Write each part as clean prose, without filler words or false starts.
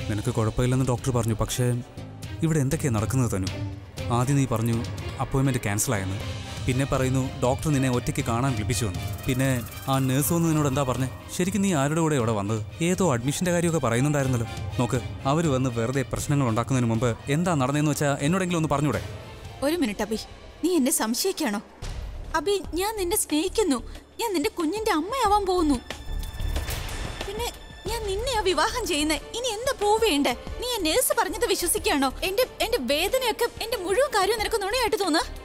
നിനക്ക് കുഴപ്പമില്ലെന്ന് ഡോക്ടർ പറഞ്ഞു. പക്ഷേ ഇവിടെ എന്തൊക്കെയാണ് നടക്കുന്നത് തനു? ആദ്യം നീ പറഞ്ഞു അപ്പോയിൻമെൻറ്റ് ക്യാൻസലായെന്ന്. പിന്നെ പറയുന്നു ഡോക്ടർ നിന്നെ ഒറ്റയ്ക്ക് കാണാൻ വിളിപ്പിച്ചുവെന്ന്. പിന്നെ ആ നേഴ്സ് വന്ന് നിന്നോട് എന്താ പറഞ്ഞേ? ശരിക്കും നീ ആരുടെ കൂടെ ഇവിടെ വന്നത്? ഏതോ അഡ്മിഷൻ്റെ കാര്യമൊക്കെ പറയുന്നുണ്ടായിരുന്നല്ലോ. നോക്ക്, അവർ വന്ന് വെറുതെ പ്രശ്നങ്ങൾ ഉണ്ടാക്കുന്നതിന് മുമ്പ് എന്താ നടന്നതെന്ന് വെച്ചാൽ എന്നോടെങ്കിലും ഒന്ന് പറഞ്ഞൂടെ? ഒരു മിനിറ്റ് അബി, നീ എന്നെ സംശയിക്കാണോ? അബി, ഞാൻ നിന്നെ സ്നേഹിക്കുന്നു. ഞാൻ നിന്റെ കുഞ്ഞിന്റെ അമ്മയാവാൻ പോകുന്നു. പിന്നെ ഞാൻ നിന്നെയാ വിവാഹം ചെയ്യുന്നേ. ഇനി എന്താ പ്രൂവ് ചെയ്യണ്ടേ? നീ ആ നേഴ്സ് പറഞ്ഞത് വിശ്വസിക്കാണോ? എന്റെ വേദനയൊക്കെ, എന്റെ മുഴുവൻ കാര്യവും നിനക്ക് നുണയായിട്ട് തോന്നുക?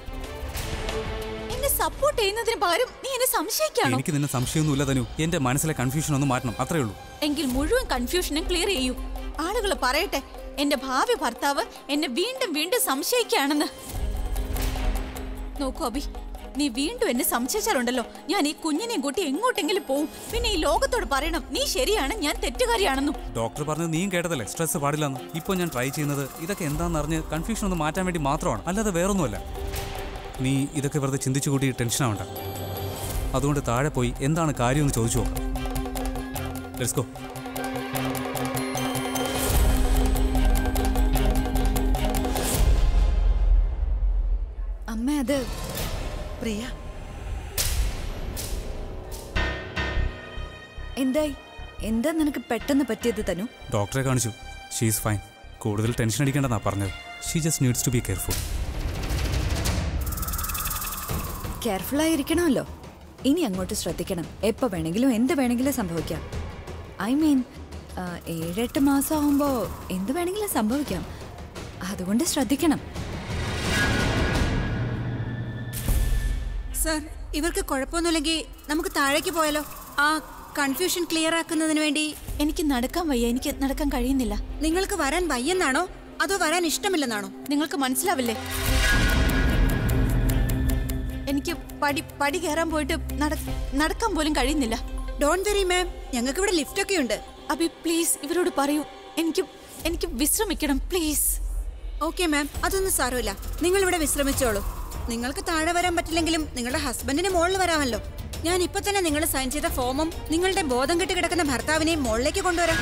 എന്നെ സപ്പോർട്ട് ചെയ്യുന്നതിന് പകരം നീ എന്നെ സംശയിക്കാണോ? എനിക്ക് നിന്നെ സംശയമൊന്നുമില്ല തനു. എന്റെ മനസ്സിലെ കൺഫ്യൂഷൻ ഒന്ന് മാറ്റണം, അത്രേ ഉള്ളൂ. എങ്കിൽ മുഴുവൻ കൺഫ്യൂഷനും ക്ലിയർ ചെയ്യൂ. ആളുകൾ പറയട്ടെ എന്റെ ഭാവി ഭർത്താവ് എന്നെ വീണ്ടും വീണ്ടും സംശയിക്കുകയാണെന്ന്. നോക്കൂ അബി, നീ വീണ്ടും എന്നെ സംശയിച്ചാലുണ്ടല്ലോ, ഞാൻ ഈ കുഞ്ഞിനെയും കൂട്ടി എങ്ങോട്ടെങ്കിലും പോവും. പിന്നെ ഈ ലോകത്തോട് പറയണം നീ ശരിയാണ്, ഞാൻ തെറ്റുകാരിയാണെന്നും. ഡോക്ടർ പറഞ്ഞത് നീയും കേട്ടതല്ലേ, സ്ട്രെസ് പാടില്ലെന്ന്. ഇപ്പോൾ ഞാൻ ട്രൈ ചെയ്യുന്നത് ഇതൊക്കെ എന്താണെന്ന് അറിഞ്ഞ് കൺഫ്യൂഷൻ ഒന്ന് മാറ്റാൻ വേണ്ടി മാത്രമാണ്, അല്ലാതെ വേറൊന്നുമല്ല. നീ ഇതൊക്കെ വെറുതെ ചിന്തിച്ചു കൂടി ടെൻഷൻ ആവണ്ട. അതുകൊണ്ട് താഴെ പോയി എന്താണ് കാര്യമെന്ന് ചോദിച്ചു നോക്കാം. Let's go. അമ്മ, അത് പ്രിയ, എന്താ നിനക്ക് പെട്ടെന്ന് പറ്റിയത് തനു? ഡോക്ടറെ കാണിച്ചു. She is fine. കൂടുതൽ ടെൻഷൻ അടിക്കേണ്ടെന്നാ പറഞ്ഞത്. She just needs to be careful. Careful ആയിരിക്കണമല്ലോ. ഇനി അങ്ങോട്ട് ശ്രദ്ധിക്കണം. എപ്പോൾ വേണമെങ്കിലും എന്ത് വേണമെങ്കിലും സംഭവിക്കാം. ഐ മീൻ 7-8 മാസം ആകുമ്പോൾ എന്ത് വേണമെങ്കിലും സംഭവിക്കാം. അതുകൊണ്ട് ശ്രദ്ധിക്കണം. സർ, ഇവർക്ക് കുഴപ്പമൊന്നുമില്ലെങ്കിൽ നമുക്ക് താഴേക്ക് പോയാലോ? ആ കൺഫ്യൂഷൻ ക്ലിയർ ആക്കുന്നതിന് വേണ്ടി. എനിക്ക് നടക്കാൻ വയ്യ, എനിക്ക് നടക്കാൻ കഴിയുന്നില്ല. നിങ്ങൾക്ക് വരാൻ വയ്യെന്നാണോ അതോ വരാൻ ഇഷ്ടമില്ലെന്നാണോ? നിങ്ങൾക്ക് മനസ്സിലാവില്ലേ? എനിക്ക് പടി കയറാൻ പോയിട്ട് നടക്കാൻ പോലും കഴിയുന്നില്ല. ഡോണ്ട് വെറി മാം, ഞങ്ങൾക്ക് ഇവിടെ ലിഫ്റ്റ് ഒക്കെ ഉണ്ട്. അബി പ്ലീസ് ഇവരോട് പറയൂ, എനിക്ക് വിശ്രമിക്കണം പ്ലീസ്. ഓക്കെ മാം, അതൊന്നും സാരമില്ല. നിങ്ങൾ ഇവിടെ വിശ്രമിച്ചോളൂ. നിങ്ങൾക്ക് താഴെ വരാൻ പറ്റില്ലെങ്കിലും നിങ്ങളുടെ ഹസ്ബൻഡിന് മുകളിൽ വരാമല്ലോ. ഞാൻ ഇപ്പൊ തന്നെ നിങ്ങൾ സൈൻ ചെയ്ത ഫോമും നിങ്ങളുടെ ബോധം കെട്ടി കിടക്കുന്ന ഭർത്താവിനെയും മുകളിലേക്ക് കൊണ്ടുവരാം.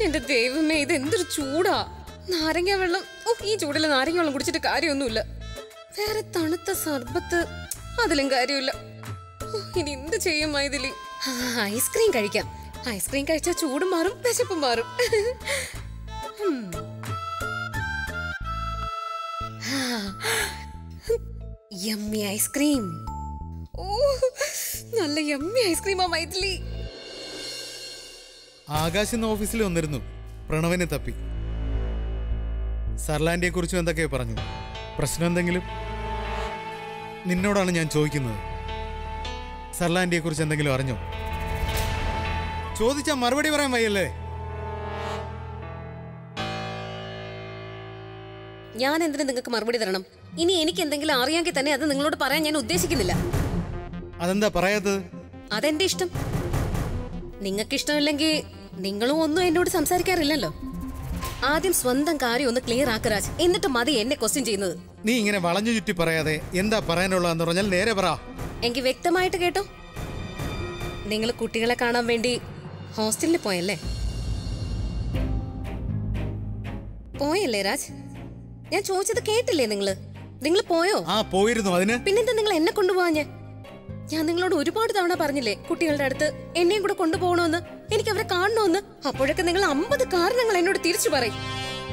എന്റെ ദൈവമേ, ഇത് എന്തൊരു ചൂടാ! നാരങ്ങ വെള്ളം, ഈ ചൂടില് നാരങ്ങ വെള്ളം കുടിച്ചിട്ട് കാര്യമൊന്നുമില്ല. വേറെ തണുത്ത സർബത്ത്, അതിലും കാര്യമില്ല. ഇനി എന്ത് ചെയ്യും മൈഥിലി? ഐസ്ക്രീം കഴിക്കാം. ഐസ്ക്രീം കഴിച്ചാൽ ചൂടും മാറും, വിശപ്പും മാറും. Yummy ice cream. ഓ, നല്ല യമ്മി ഐസ്ക്രീമാ മൈഥിലി. ആകാശ് ഇന്ന് ഓഫീസിൽ വന്നിരുന്നു. പ്രണവിനെ തപ്പി. സർലാൻഡിയെ കുറിച്ചും എന്തൊക്കെയോ പറഞ്ഞു. പ്രശ്നം എന്തെങ്കിലും? നിന്നോടാണ് ഞാൻ ചോദിക്കുന്നത്. സർലാൻഡിയെ കുറിച്ച് എന്തെങ്കിലും അറിഞ്ഞോ? ചോദിച്ചാൽ മറുപടി പറയാൻ വയ്യല്ലേ? ഞാൻ എന്തിനു നിങ്ങൾക്ക് മറുപടി തരണം? ഇനി എനിക്ക് എന്തെങ്കിലും അറിയാമെങ്കിൽ തന്നെ അത് നിങ്ങളോട് പറയാൻ ഞാൻ ഉദ്ദേശിക്കുന്നില്ല. അതെന്താ പറയാത്തത്? അതെന്റെ ഇഷ്ടം. നിങ്ങൾക്ക് ഇഷ്ടമില്ലെങ്കിൽ നിങ്ങളും ഒന്നും എന്നോട് സംസാരിക്കാറില്ലല്ലോ. ആദ്യം സ്വന്തം കാര്യം ഒന്ന് ക്ലിയർ ആക്ക് രാജ്, എന്നിട്ട് മതി എന്നെ ക്വസ്റ്റ്യൻ ചെയ്യുന്നത്. നീ ഇങ്ങനെ വളഞ്ഞു ചുറ്റി പറയാതെ എന്താ പറയാനുള്ളതെന്ന് പറഞ്ഞാൽ നേരെ പറ. എനിക്ക് വ്യക്തമായിട്ട് കേട്ടോ. നിങ്ങൾ കുട്ടികളെ കാണാൻ വേണ്ടി ഹോസ്റ്റലിൽ പോയല്ലേ? പോയല്ലേ രാജ്? ഞാൻ ചോദിച്ചത് കേട്ടില്ലേ നിങ്ങൾ പോയോ? ആ പോയിരുന്നു. അതിന് പിന്നെന്താ നിങ്ങൾ എന്നെ കൊണ്ടുപോവാഞ്ഞേ? ഞാൻ നിങ്ങളോട് ഒരുപാട് തവണ പറഞ്ഞില്ലേ കുട്ടികളുടെ അടുത്ത് എന്നെയും കൂടെ കൊണ്ടുപോകണമെന്ന്, എനിക്ക് അവരെ കാണണമെന്ന്. അപ്പോഴൊക്കെ നിങ്ങൾ 50 കാരണങ്ങൾ എന്നോട് തിരിച്ചു പറയും.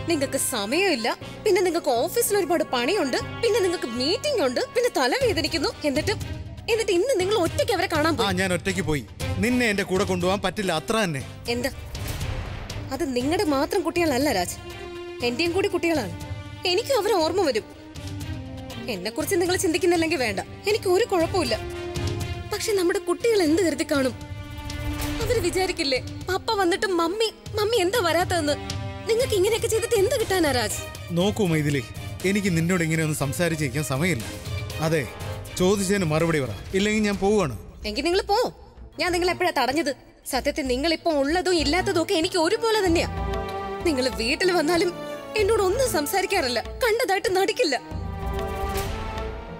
നിങ്ങൾക്ക് സമയമില്ല, പിന്നെ നിങ്ങൾക്ക് ഓഫീസിൽ ഒരുപാട് പണിയുണ്ട്, പിന്നെ നിങ്ങൾക്ക് മീറ്റിംഗ് ഉണ്ട്, പിന്നെ തലവേദനിക്കുന്നു. എന്നിട്ട് ഇന്ന് നിങ്ങൾ ഒറ്റയ്ക്ക് അവരെ കാണാൻ പോയി. ഞാൻ ഒറ്റയ്ക്ക് പോയി. നിന്നെ എന്റെ കൂടെ കൊണ്ടുപോകാൻ പറ്റില്ല, അത്ര തന്നെ. എന്താ അത്? നിങ്ങളുടെ മാത്രം കുട്ടികളല്ല രാജ്, എന്റെയും കൂടി കുട്ടികളാണ്. എനിക്ക് അവരെ ഓർമ്മ വരും. എന്നെ കുറിച്ച് നിങ്ങൾ ചിന്തിക്കുന്നില്ലെങ്കിൽ വേണ്ട, എനിക്ക് ഒരു കുഴപ്പമില്ല. പക്ഷെ നമ്മുടെ കുട്ടികൾ എന്ത് കരുതി കാണും? അവര് വിചാരിക്കില്ലേ പപ്പ വന്നിട്ട് മമ്മി എന്താ വരാത്തതെന്ന്? നിങ്ങൾക്ക് ഇങ്ങനെയൊക്കെ ചെയ്തിട്ട് എന്ത് കിട്ടാനാ രാജ്? നോക്കൂ മൈഥിലി, എനിക്ക് നിന്നോട് ഇങ്ങനെ ഒന്ന് സംസാരിച്ചിരിക്കാൻ സമയമില്ല. അതെ, ചോദിച്ചതിന് മറുപടി പറ, ഇല്ലെങ്കിൽ ഞാൻ പോവാണ്. എങ്കിൽ നിങ്ങൾ പോ. ഞാൻ നിങ്ങളെ എപ്പോഴാ തടഞ്ഞത്? സത്യത്തിൽ നിങ്ങൾ ഇപ്പൊ ഉള്ളതും ഇല്ലാത്തതും ഒക്കെ എനിക്ക് ഒരുപോലെ തന്നെയാ. നിങ്ങൾ വീട്ടിൽ വന്നാലും എന്നോട് ഒന്നും സംസാരിക്കാറില്ല, കണ്ടതായിട്ട് നടിക്കില്ല.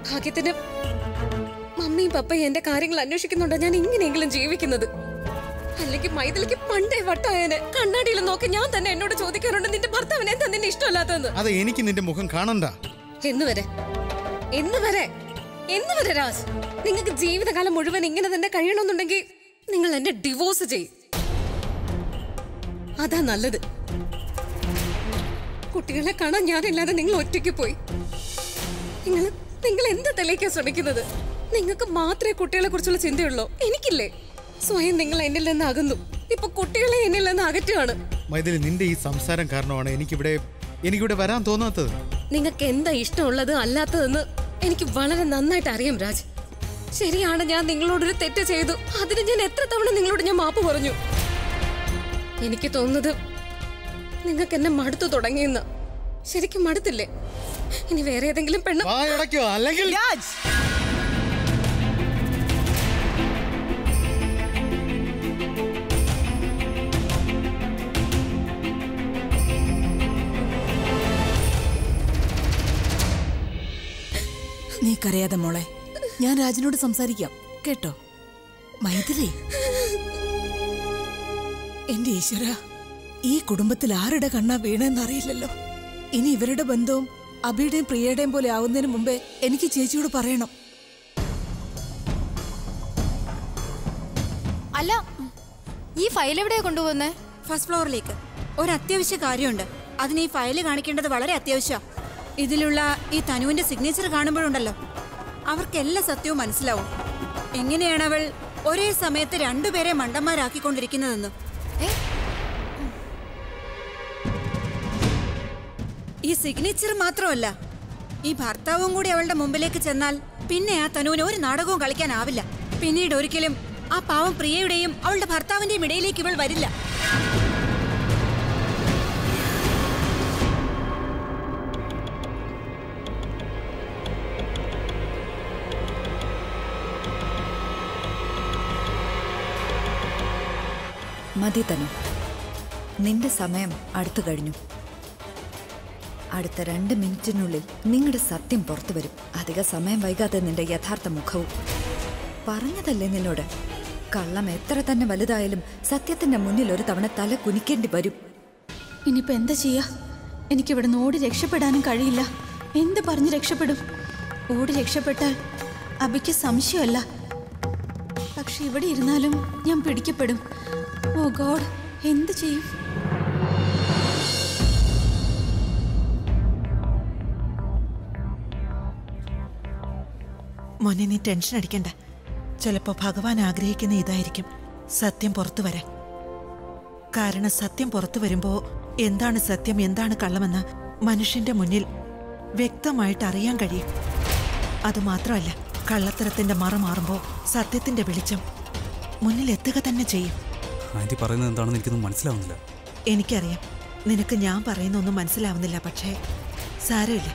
ഭാഗ്യത്തിന് മമ്മിയും പപ്പയും എന്റെ കാര്യങ്ങൾ അന്വേഷിക്കുന്നുണ്ടോ ഞാൻ ഇങ്ങനെയെങ്കിലും ജീവിക്കുന്നത്. അല്ലെങ്കിൽ മൈഥിലിക്ക് പണ്ടേ വട്ടായനെ കണ്ണാടിയിൽ നോക്കി ഞാൻ തന്നെ എന്നോട് ചോദിക്കാറുണ്ട്, നിന്റെ ഭർത്താവിനെ എന്താ നിന്നെ ഇഷ്ടമല്ലാത്തതെന്ന്. അത് എനിക്ക് നിന്റെ മുഖം കാണണ്ട. എന്ന് വരെ രാജ്, നിങ്ങൾക്ക് ജീവിതകാലം മുഴുവൻ ഇങ്ങനെ തന്നെ കഴിയണമെന്നുണ്ടെങ്കിൽ നിങ്ങൾ എന്നെ ഡിവോഴ്സ് ചെയ്യും. അതാ നല്ലത്. കുട്ടികളെ കാണാൻ ഞാനില്ലാതെ നിങ്ങൾ ഒറ്റയ്ക്ക് പോയി. നിങ്ങൾ എന്താ തെളിയിക്കാൻ ശ്രമിക്കുന്നത്? നിങ്ങൾക്ക് മാത്രമേ കുട്ടികളെ കുറിച്ചുള്ള ചിന്തയുള്ളൂ, എനിക്കില്ലേ? സ്വയം നിങ്ങൾ എന്നിൽ നിന്ന് അകന്നു, ഇപ്പൊ കുട്ടികളെ എന്നിൽ നിന്ന് അകറ്റുകയാണ്. മൈഥിലി, നിന്റെ ഈ സംസാരം കാരണമാണ് എനിക്കിവിടെ വരാൻ തോന്നാത്തത്. നിങ്ങൾക്ക് എന്താ ഇഷ്ടമുള്ളത് അല്ലാത്തതെന്ന് എനിക്ക് വളരെ നന്നായിട്ട് അറിയാം രാജ്. ശരിയാണ്, ഞാൻ നിങ്ങളോടൊരു തെറ്റ് ചെയ്തു. അതിന് ഞാൻ എത്ര തവണ നിങ്ങളോട് ഞാൻ മാപ്പ് പറഞ്ഞു. എനിക്ക് തോന്നുന്നത് നിങ്ങൾക്ക് എന്നെ മടുത്തു തുടങ്ങിയെന്ന്. ശരിക്കും മടുത്തില്ലേ? ഇനി വേറെ ഏതെങ്കിലും പെണ്ണ് അല്ലെങ്കിൽ നീ കരയാതെ മോളെ, ഞാൻ രാജിനോട് സംസാരിക്കാം കേട്ടോ. മൈഥിലി, എന്റെ ഈശ്വര, ഈ കുടുംബത്തിൽ ആരുടെ കണ്ണാ വീണെന്നറിയില്ലല്ലോ. ഇനി ഇവരുടെ ബന്ധവും അബിയുടെയും പ്രിയയുടെയും പോലെ ആവുന്നതിന് മുമ്പേ എനിക്ക് ചേച്ചിയോട് പറയണം. അല്ല, ഈ ഫയൽ എവിടെയാ കൊണ്ടുപോകുന്നേ? ഫസ്റ്റ് ഫ്ലോറിലേക്ക്. ഒരു അത്യാവശ്യ കാര്യമുണ്ട്. അതിന് ഈ ഫയല് കാണിക്കേണ്ടത് വളരെ അത്യാവശ്യമാണ്. ഇതിലുള്ള ഈ തനുവിന്റെ സിഗ്നേച്ചർ കാണുമ്പോഴുണ്ടല്ലോ, അവർക്ക് എല്ലാ സത്യവും മനസ്സിലാവും. എങ്ങനെയാണ് അവൾ ഒരേ സമയത്ത് രണ്ടുപേരെ മണ്ടന്മാരാക്കിക്കൊണ്ടിരിക്കുന്നതെന്ന്. ഈ സിഗ്നേച്ചർ മാത്രമല്ല, ഈ ഭർത്താവും കൂടി അവളുടെ മുമ്പിലേക്ക് ചെന്നാൽ പിന്നെ ആ തനുവിന് ഒരു നാടകവും കളിക്കാനാവില്ല. പിന്നീട് ഒരിക്കലും ആ പാവം പ്രിയയുടെയും അവളുടെ ഭർത്താവിന്റെയും ഇടയിലേക്ക് ഇവൾ വരില്ല. മതി തനു, നിന്റെ സമയം അടുത്തു കഴിഞ്ഞു. അടുത്ത 2 മിനിറ്റിനുള്ളിൽ നിങ്ങളുടെ സത്യം പുറത്തു വരും. അധിക സമയം വൈകാതെ നിന്റെ യഥാർത്ഥ മുഖവും. പറഞ്ഞതല്ലേ നിന്നോട്, കള്ളം എത്ര തന്നെ വലുതായാലും സത്യത്തിന്റെ മുന്നിൽ ഒരു തവണ തല കുനിക്കേണ്ടി വരും. ഇനിയിപ്പോ എന്താ ചെയ്യാ? എനിക്കിവിടെ നിന്ന് ഓടി രക്ഷപ്പെടാനും കഴിയില്ല. എന്ത് പറഞ്ഞ് രക്ഷപ്പെടും? ഓടി രക്ഷപ്പെട്ടാൽ അബിക്ക് സംശയമല്ല, പക്ഷെ ഇവിടെ ഇരുന്നാലും ഞാൻ പിടിക്കപ്പെടും. ഓ ഗോഡ്, എന്ത് ചെയ്യും? മോനെ, നീ ടെൻഷൻ അടിക്കണ്ട. ചിലപ്പോ ഭഗവാൻ ആഗ്രഹിക്കുന്ന ഇതായിരിക്കും, സത്യം പുറത്തു വരാൻ. കാരണം സത്യം പുറത്തു വരുമ്പോ എന്താണ് സത്യം എന്താണ് കള്ളമെന്ന് മനുഷ്യന്റെ മുന്നിൽ വ്യക്തമായിട്ട് അറിയാൻ കഴിയും. അതുമാത്രമല്ല, കള്ളത്തരത്തിന്റെ മറ മാറുമ്പോ സത്യത്തിന്റെ വെളിച്ചം മുന്നിൽ എത്തുക തന്നെ ചെയ്യും. ആന്റി പറയുന്നത് എന്താണെന്ന് എനിക്കൊന്നും മനസ്സിലാവുന്നില്ല. എനിക്കറിയാം, നിനക്ക് ഞാൻ പറയുന്നൊന്നും മനസ്സിലാവുന്നില്ല. പക്ഷേ സാരമില്ല,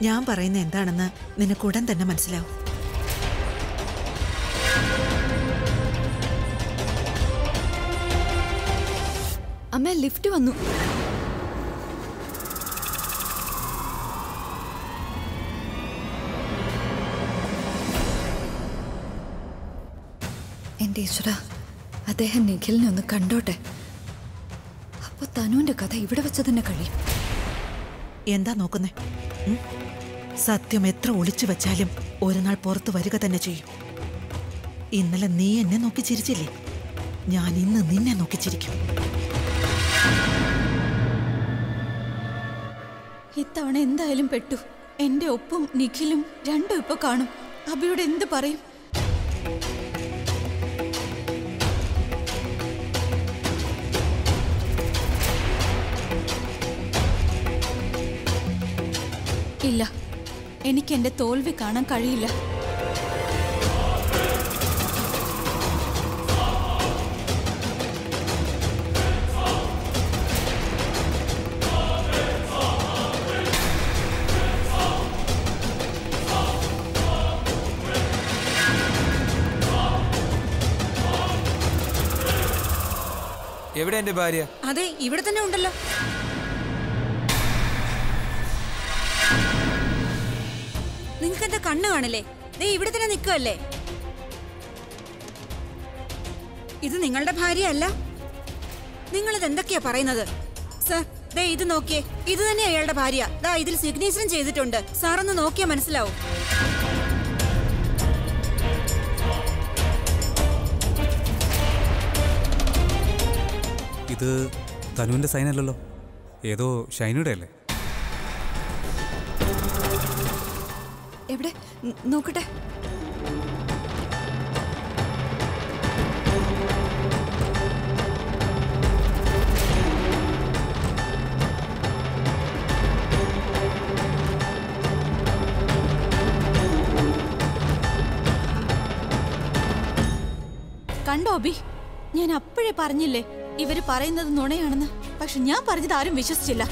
ഞാൻ പറയുന്ന എന്താണെന്ന് നിനക്ക് ഉടൻ തന്നെ മനസ്സിലാവും. അമ്മ, ലിഫ്റ്റ് വന്നു. എന്റെ ഈശ്വര, അദ്ദേഹം നിഖിലിനെ ഒന്ന് കണ്ടോട്ടെ. അപ്പൊ തനുവിന്റെ കഥ ഇവിടെ വെച്ച് തന്നെ കഴിയും. എന്താ നോക്കുന്നേ? സത്യം എത്ര ഒളിച്ചു വെച്ചാലും ഒരു നാൾ പുറത്തു വരിക തന്നെ ചെയ്യും. ഇന്നലെ നീ എന്നെ നോക്കി ചിരിച്ചില്ലേ? ഞാൻ ഇന്ന് നിന്നെ നോക്കി ചിരിക്കും. ഇത്തവണ എന്തായാലും പെട്ടു. എന്റെ ഒപ്പും നിഖിലും രണ്ടും ഇപ്പൊ കാണും. അബിയോട് എന്ത് പറയും? ഇല്ല, എനിക്ക് എന്റെ തോൽവി കാണാൻ കഴിയില്ല. എവിടെ എന്റെ ഭാര്യ? അതെ, ഇവിടെ തന്നെ ഉണ്ടല്ലോ. നിങ്ങൾക്ക് എന്താ കണ്ണ് കാണില്ലേ? ദേ ഇവിടെ തന്നെ നിൽക്കുമല്ലേ? ഇത് നിങ്ങളുടെ ഭാര്യ അല്ല? നിങ്ങളിത് എന്തൊക്കെയാ പറയുന്നത്? സർ, ദേ ഇത് നോക്കിയേ, ഇത് തന്നെ അയാളുടെ ഭാര്യ. ദാ ഇതിൽ സിഗ്നേച്ചറും ചെയ്തിട്ടുണ്ട്. സാറൊന്ന് നോക്കിയാ മനസ്സിലാവും. ഇത് തനുവിന്റെ സൈൻ അല്ലല്ലോ, ഏതോ ഷൈനിയുടെ അല്ലേ? എവിടെ നോക്കട്ടെ. കണ്ടോ അബി, ഞാൻ അപ്പോഴേ പറഞ്ഞില്ലേ ഇവര് പറയുന്നത് നുണയാണെന്ന്. പക്ഷെ ഞാൻ പറഞ്ഞത് ആരും വിശ്വസിച്ചില്ല.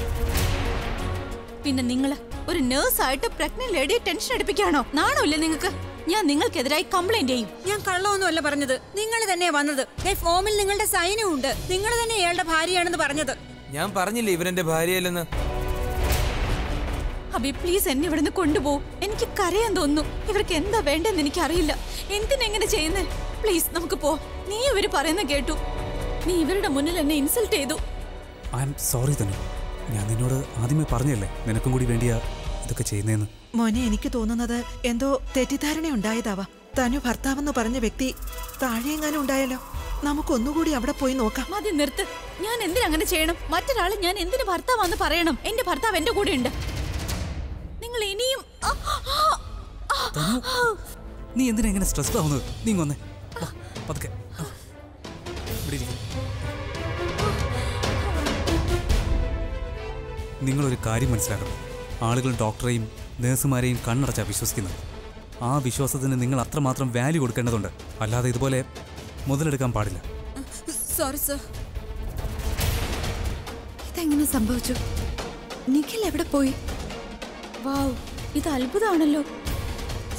പിന്നെ നിങ്ങള് ഒരു നേഴ്സായിട്ട് പ്രഗ്നന്റ് ലേഡിയെ ടെൻഷൻ എടുപ്പിക്കാണോ? നാണമില്ലേ നിങ്ങൾക്ക്? ഞാൻ നിങ്ങൾക്കെതിരായി കംപ്ലൈന്റ് ചെയ്യും. ഞാൻ കള്ളമൊന്നുമല്ല പറഞ്ഞത്, നിങ്ങൾ തന്നെയാ വന്നത്. ഫോമിൽ നിങ്ങളുടെ സൈനും ഉണ്ട്. നിങ്ങൾ തന്നെ ഇയാളുടെ ഭാര്യയാണെന്ന് പറഞ്ഞത്. ഞാൻ പറഞ്ഞില്ലേ ഇവരെന്റെ ഭാര്യയല്ലെന്ന്. അബി പ്ലീസ് എന്നെ ഇവിടുന്ന് കൊണ്ടുപോകും. എനിക്ക് കരയാൻ തോന്നുന്നു. ഇവർക്ക് എന്താ വേണ്ടെന്ന് എനിക്കറിയില്ല. എന്തിനെങ്ങനെ ചെയ്യുന്നേ? പ്ലീസ് നമുക്ക് പോ. നീ ഇവര് പറയുന്ന കേട്ടു. നീ ഇവരുടെ മുന്നിൽ എന്നെ ഇൻസൾട്ട് ചെയ്തു. ഐ ആം സോറി തനു. ഞാൻ നിന്നോട് ആദ്യമേ പറഞ്ഞല്ലേ നിനക്കും കൂടി വേണ്ടിയാ ഇതൊക്കെ ചെയ്യുന്നതെന്ന്. മോനെ, എനിക്ക് തോന്നുന്നത് എന്തോ തെറ്റിദ്ധാരണ ഉണ്ടായതാവാം. തനു ഭർത്താവെന്ന് പറഞ്ഞ വ്യക്തി താഴെയെങ്ങാനും ഉണ്ടായല്ലോ. നമുക്കൊന്നുകൂടി അവിടെ പോയി നോക്കാം. മതി, നിർത്ത്. ഞാൻ എന്തിനങ്ങനെ ചെയ്യണം? മറ്റൊരാള് ഞാൻ എന്തിന് ഭർത്താവാന്ന് പറയണം? എന്റെ ഭർത്താവ് എന്റെ കൂടെ ഉണ്ട്. നിങ്ങൾ ഇനിയും നീ എന്തിനാ ഇങ്ങനെ സ്ട്രെസ്ഡ് ആവുന്നത്? നീ വന്നേ, പതുക്കെ ഇവിടെ ഇരിക്കും. നിങ്ങളൊരു കാര്യം മനസ്സിലാക്കണം. ആളുകൾ ഡോക്ടറെയും നേഴ്സുമാരെയും കണ്ണടച്ചാണ് വിശ്വസിക്കുന്നത്. ആ വിശ്വാസത്തിന് നിങ്ങൾ അത്രമാത്രം വാല്യൂ കൊടുക്കേണ്ടതുണ്ട്. അല്ലാതെ ഇതുപോലെ മുതലെടുക്കാൻ പാടില്ല. Sorry sir. ഇതെങ്ങനെ സംഭവിച്ചു? നിഖിൽ എവിടെ പോയി? വാവ്, ഇത് അത്ഭുതമാണല്ലോ.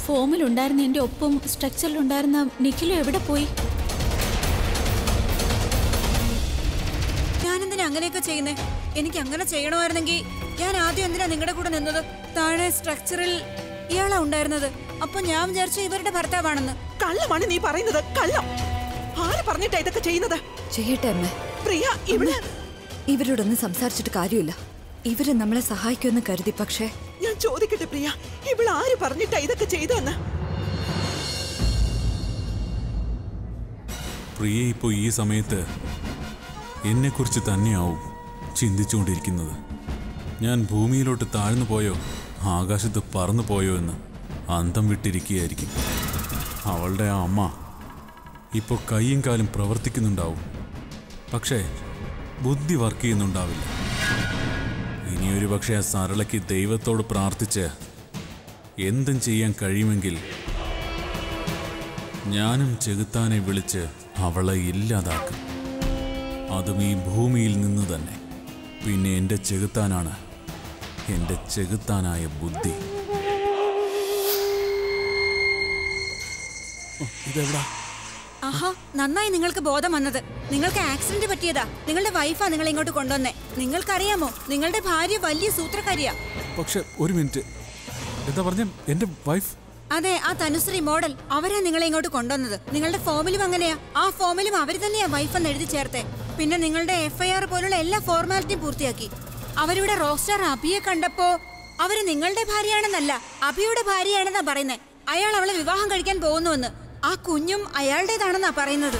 ഫോമിലുണ്ടായിരുന്ന എന്റെ ഒപ്പം സ്ട്രക്ചറിലുണ്ടായിരുന്ന നിഖിലും എവിടെ പോയി? ഞാനെന്തിനാ അങ്ങനെയൊക്കെ ചെയ്യുന്നേ? എനിക്ക് അങ്ങനെ ചെയ്യണമായിരുന്നെങ്കിൽ ഞാൻ ആദ്യം എന്തിനാ നിങ്ങളുടെ കൂടെ നിന്നത്? താഴെ സ്ട്രക്ചറിൽ ഇയാളാ ഉണ്ടായിരുന്നത്. അപ്പൊ ഞാൻ വിചാരിച്ചു ഇവരുടെ ഭർത്താവാണെന്ന്. കള്ളമാണ് നീ പറയുന്നത്, കള്ളം. ആര് പറഞ്ഞിട്ടാ ഇതൊക്കെ ചെയ്യുന്നത്? ചെയ്യട്ടെ അമ്മ. പ്രിയ, ഇവിടെ ഇവരോടൊന്നും സംസാരിച്ചിട്ട് കാര്യമില്ല. ഇവര് നമ്മളെ സഹായിക്കുമെന്ന് കരുതി. പക്ഷേ ഞാൻ ചോദിക്കട്ടെ പ്രിയ, ഇവിടെ ആര് പറഞ്ഞിട്ടാ ഇതൊക്കെ ചെയ്തെന്ന്? പ്രിയ ഇപ്പോൾ ഈ സമയത്ത് എന്നെക്കുറിച്ച് തന്നെയാവും ചിന്തിച്ചുകൊണ്ടിരിക്കുന്നത്. ഞാൻ ഭൂമിയിലോട്ട് താഴ്ന്നു പോയോ ആകാശത്ത് പറന്നു പോയോ എന്ന് അന്തം വിട്ടിരിക്കുകയായിരിക്കും. അവളുടെ ആ അമ്മ ഇപ്പോൾ കൈയും കാലും പ്രവർത്തിക്കുന്നുണ്ടാവും, പക്ഷേ ബുദ്ധി വർക്ക് ചെയ്യുന്നുണ്ടാവില്ല. ഇനിയൊരു പക്ഷേ ആ സരളയ്ക്ക് ദൈവത്തോട് പ്രാർത്ഥിച്ച് എന്തും ചെയ്യാൻ കഴിയുമെങ്കിൽ ഞാനും ചെകുത്താനെ വിളിച്ച് അവളെ ഇല്ലാതാക്കും. അതും ഈ ഭൂമിയിൽ നിന്ന് തന്നെ. പിന്നെ എൻ്റെ ചെകുത്താനാണ് എൻ്റെ ചെകുത്താനായ ബുദ്ധി. ഇതെവിടാ? ആഹാ, നന്നായി നിങ്ങൾക്ക് ബോധം വന്നത്. നിങ്ങൾക്ക് ആക്സിഡന്റ് പറ്റിയതാ. നിങ്ങളുടെ വൈഫാ നിങ്ങളെ ഇങ്ങോട്ട് കൊണ്ടുവന്നേ. നിങ്ങൾക്കറിയാമോ, നിങ്ങളുടെ ഭാര്യ വലിയ സൂത്രക്കാരിയാ. പക്ഷെ ഒരു മിനിറ്റ്, എന്താ പറഞ്ഞ എൻ്റെ വൈഫ്? അതെ, ആ തനുശ്രീ മോഡൽ. അവരാ നിങ്ങളെ ഇങ്ങോട്ട് കൊണ്ടുവന്നത്. നിങ്ങളുടെ ഫോമിലും അങ്ങനെയാ. ആ ഫോമിലും അവർ തന്നെയാ വൈഫെന്ന് എഴുതി ചേർത്തേ. പിന്നെ നിങ്ങളുടെ FIR പോലുള്ള എല്ലാ ഫോർമാലിറ്റിയും പൂർത്തിയാക്കി. അവരിവിടെ റോസ്റ്റർ അഭിയെ കണ്ടപ്പോ അവര് നിങ്ങളുടെ ഭാര്യയാണെന്നല്ല, അഭിയുടെ ഭാര്യയാണെന്നാ പറയുന്നേ. അയാൾ അവളെ വിവാഹം കഴിക്കാൻ പോകുന്നുവെന്ന്. ആ കുഞ്ഞും അയാളുടേതാണെന്നാ പറയുന്നത്.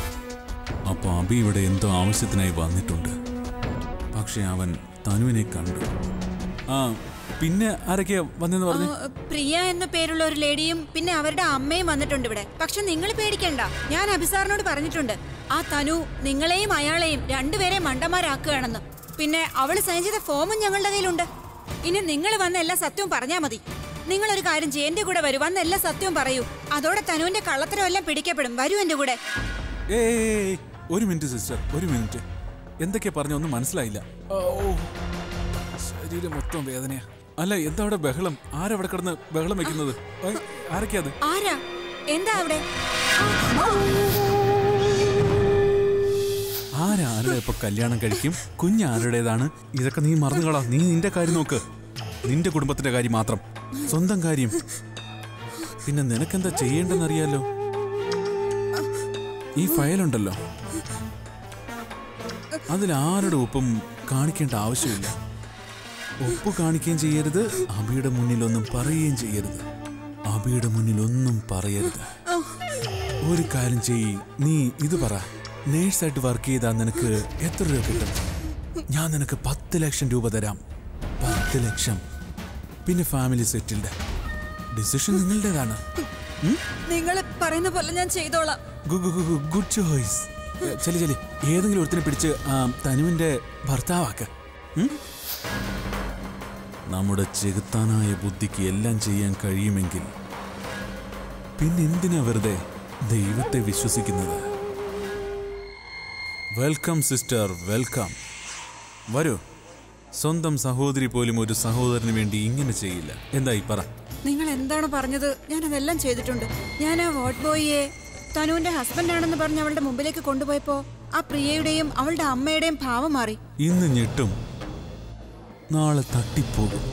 അപ്പൊ അഭി ഇവിടെ എന്തോ ആവശ്യത്തിനായി വന്നിട്ടുണ്ട്. പക്ഷെ അവൻ തനുവിനെ കണ്ടു. ആ, പിന്നെ ആരൊക്കെയാ വന്നെന്ന് പറഞ്ഞു? പ്രിയ എന്ന പേരുള്ള ഒരു ലേഡിയും പിന്നെ അവരുടെ അമ്മയും വന്നിട്ടുണ്ട് ഇവിടെ. പക്ഷെ നിങ്ങൾ പേടിക്കണ്ട, ഞാൻ അഭിസാറിനോട് പറഞ്ഞിട്ടുണ്ട്. ആ തനു നിങ്ങളെയും അയാളെയും രണ്ടുപേരെ മണ്ടന്മാരാക്കുകയാണെന്ന്. പിന്നെ അവള് സൈൻ ചെയ്ത ഫോമും ഞങ്ങളുടെ കയ്യിലുണ്ട്. ഇനി നിങ്ങൾ വന്ന എല്ലാ സത്യവും പറഞ്ഞാൽ മതി. നിങ്ങളൊരു കാര്യം ചെയ്യും, എന്റെ കൂടെ വരൂ. വന്ന എല്ലാ സത്യവും പറയൂ. അതോടെ തനുവിന്റെ കള്ളത്തരം എല്ലാം പിടിക്കപ്പെടും. വരൂ എന്റെ കൂടെ. ഒരു മിനിറ്റ് സിസ്റ്റർ, ഒരു മിനിറ്റ്. എന്തൊക്കെയാ പറഞ്ഞൊന്നും മനസ്സിലായില്ല. ശരീരം മൊത്തം വേദനയാ. അല്ല, എന്താ അവിടെ ബഹളം? ആരവിടെ കിടന്ന് ബഹളം വെക്കുന്നത്? ആരൊക്കെയാ അത്? ആരാ? എന്താ അവിടെ? ആരാ എപ്പോ കല്യാണം കഴിക്കും, കുഞ്ഞാരുടേതാണ്, ഇതൊക്കെ നീ മറന്നുകളാ. നീ നിന്റെ കാര്യം നോക്ക്, നിന്റെ കുടുംബത്തിന്റെ കാര്യം മാത്രം, സ്വന്തം കാര്യം. പിന്നെ നിനക്കെന്താ ചെയ്യേണ്ടെന്നറിയാലോ. ഈ ഫയലുണ്ടല്ലോ, അതിലാരുടെ ഒപ്പും കാണിക്കേണ്ട ആവശ്യമില്ല. ഒപ്പ് കാണിക്കുകയും ചെയ്യരുത്, അബിയുടെ മുന്നിലൊന്നും പറയുകയും ചെയ്യരുത്. അബിയുടെ മുന്നിലൊന്നും പറയരുത്. ഒരു കാര്യം ചെയ്യ്, നീ ഇത് പറ, നേഴ്സായിട്ട് വർക്ക് ചെയ്താൽ നിനക്ക് എത്ര രൂപ കിട്ടും? ഞാൻ നിനക്ക് 10 ലക്ഷം രൂപ തരാം. 10 ലക്ഷം. പിന്നെ ഫാമിലി സെറ്റിൽഡ്. ഡിസിഷൻ നിങ്ങളുടേതാണ്. നിങ്ങൾ പറയുന്ന പോലെ ഞാൻ ചെയ്തോളാം. Good choice. ചെല്ലി ഏതെങ്കിലും ഒരുത്തിനെ പിടിച്ച് തനുവിന്റെ ഭർത്താവാക്ക്. നമ്മുടെ ചെകുത്താനായ ബുദ്ധിക്ക് എല്ലാം ചെയ്യാൻ കഴിയുമെങ്കിൽ പിന്നെന്തിനാ വെറുതെ ദൈവത്തെ വിശ്വസിക്കുന്നത്? Welcome sister, welcome. വരൂ. സ്വന്തം സഹോദരി പോലും ഒരു സഹോദരന് വേണ്ടി ഇങ്ങനെ ചെയ്യില്ല. എന്തായി പറ. നിങ്ങൾ എന്താണ് പറഞ്ഞത്? ഞാനതെല്ലാം ചെയ്തിട്ടുണ്ട്. ഞാൻ ആ വാർഡ് ബോയിയെ തനുവിന്റെ ഹസ്ബൻഡാണെന്ന് പറഞ്ഞ് അവളുടെ മുമ്പിലേക്ക് കൊണ്ടുപോയപ്പോ ആ പ്രിയയുടെയും അവളുടെ അമ്മയുടെയും ഭാവം മാറി. ഇന്ന് ഞെട്ടും, നാളെ തട്ടിപ്പോകും.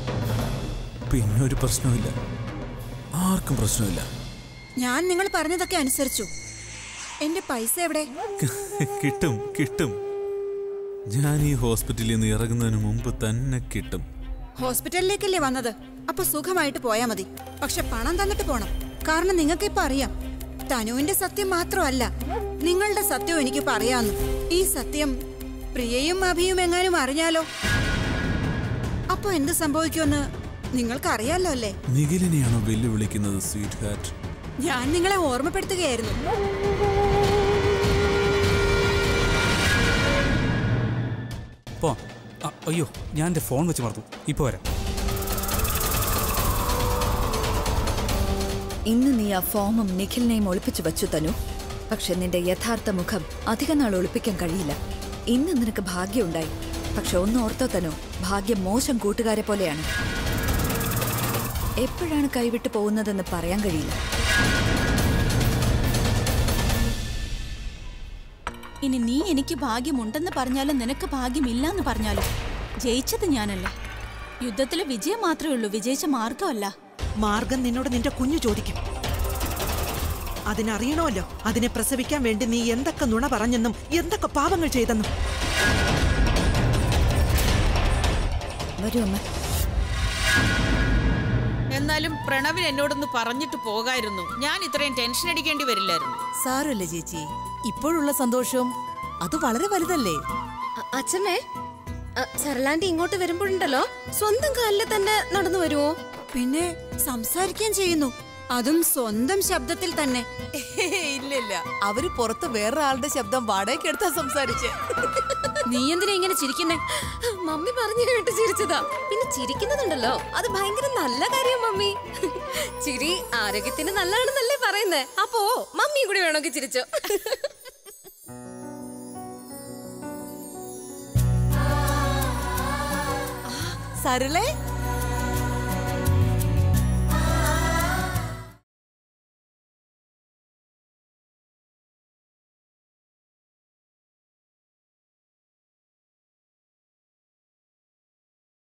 പിന്നെ ഒരു പ്രശ്നമില്ല, ആർക്കും പ്രശ്നമില്ല. ഞാൻ നിങ്ങൾ പറഞ്ഞതൊക്കെ അനുസരിച്ചു. എന്റെ പൈസ എവിടെ? കിട്ടും കിട്ടും. ഞാൻ ഈ ഹോസ്പിറ്റലിൽ നിന്ന് ഇറങ്ങുന്നതിന് മുമ്പ് തന്നെ കിട്ടും. ഹോസ്പിറ്റലിലേക്കല്ലേ വന്നത്? അപ്പൊ സുഖമായിട്ട് പോയാ മതി. പക്ഷെ പണം തന്നിട്ട് പോണം. കാരണം നിങ്ങൾക്ക് ഇപ്പൊ അറിയാം, തനുവിന്റെ സത്യം മാത്രമല്ല, നിങ്ങളുടെ സത്യവും എനിക്കിപ്പോ അറിയാവുന്നു. ഈ സത്യം പ്രിയയും അഭിയും എങ്ങാനും അറിഞ്ഞാലോ? അപ്പൊ എന്ത് സംഭവിക്കുമെന്ന് നിങ്ങൾക്ക് അറിയാലോ അല്ലേ? നിഖിലിനെയാണോ വെല്ലുവിളിക്കുന്നത് സ്വീറ്റ് ഹാർട്ട്? ഞാൻ നിങ്ങളെ ഓർമ്മപ്പെടുത്തുകയായിരുന്നു. അയ്യോ, ഞാൻ എൻ്റെ ഫോൺ വെച്ച് മറന്നു. ഇപ്പൊ വരാം. ഇന്ന് നീ ആ ഫോമും നിഖിലിനെയും ഒളിപ്പിച്ചു വച്ചു തനു. പക്ഷെ നിന്റെ യഥാർത്ഥ മുഖം അധിക നാൾ ഒളിപ്പിക്കാൻ കഴിയില്ല. ഇന്ന് നിനക്ക് ഭാഗ്യമുണ്ടായി. പക്ഷെ ഒന്ന് ഓർത്തോ തനു, ഭാഗ്യം മോശം കൂട്ടുകാരെ പോലെയാണ്. എപ്പോഴാണ് കൈവിട്ട് പോകുന്നതെന്ന് പറയാൻ കഴിയില്ല. ഇനി നീ എനിക്ക് ഭാഗ്യമുണ്ടെന്ന് പറഞ്ഞാലും നിനക്ക് ഭാഗ്യമില്ലെന്ന് പറഞ്ഞാലും ജയിച്ചത് ഞാനല്ല. യുദ്ധത്തിൽ വിജയം മാത്രമേ ഉള്ളൂ, വിജയിച്ച മാർഗമല്ല. മാർഗം നിന്നോട് നിന്റെ കുഞ്ഞു ചോദിക്കും. അതിനറിയണമല്ലോ, അതിനെ പ്രസവിക്കാൻ വേണ്ടി നീ എന്തൊക്കെ നുണ പറഞ്ഞെന്നും എന്തൊക്കെ പാപങ്ങൾ ചെയ്തെന്നും. വരൂ അമ്മ. എന്നാലും പ്രണവിന് എന്നോടൊന്ന് പറഞ്ഞിട്ട് പോകായിരുന്നു. ഞാൻ ഇത്രയും ടെൻഷൻ അടിക്കേണ്ടി വരില്ലായിരുന്നു. സാരമില്ല ചേച്ചി, ഇപ്പോഴുള്ള സന്തോഷം അത് വളരെ വലുതല്ലേ. അച്ഛമ്മേ, സരളാന്റി ഇങ്ങോട്ട് വരുമ്പോഴുണ്ടല്ലോ സ്വന്തം കാലിൽ തന്നെ നടന്നു വരുമോ? പിന്നെ സംസാരിക്കുകയും ചെയ്യുന്നു, അതും സ്വന്തം ശബ്ദത്തിൽ തന്നെ. ഇല്ലില്ല, അവര് പുറത്ത് വേറൊരാളുടെ ശബ്ദം വാടകയ്ക്ക് എടുത്താ സംസാരിച്ച്. നീ എന്തിനാ ഇങ്ങനെ ചിരിക്കുന്നേ? മമ്മി പറഞ്ഞു കേട്ട് ചിരിച്ചതാ. പിന്നെ ചിരിക്കുന്നതുണ്ടല്ലോ, അത് ഭയങ്കര നല്ല കാര്യം മമ്മി. ചിരി ആരോഗ്യത്തിന് നല്ലതാണെന്നല്ലേ പറയുന്നേ. അപ്പോ മമ്മി കൂടി വേണമെങ്കിൽ ചിരിച്ചോ. സരളേ,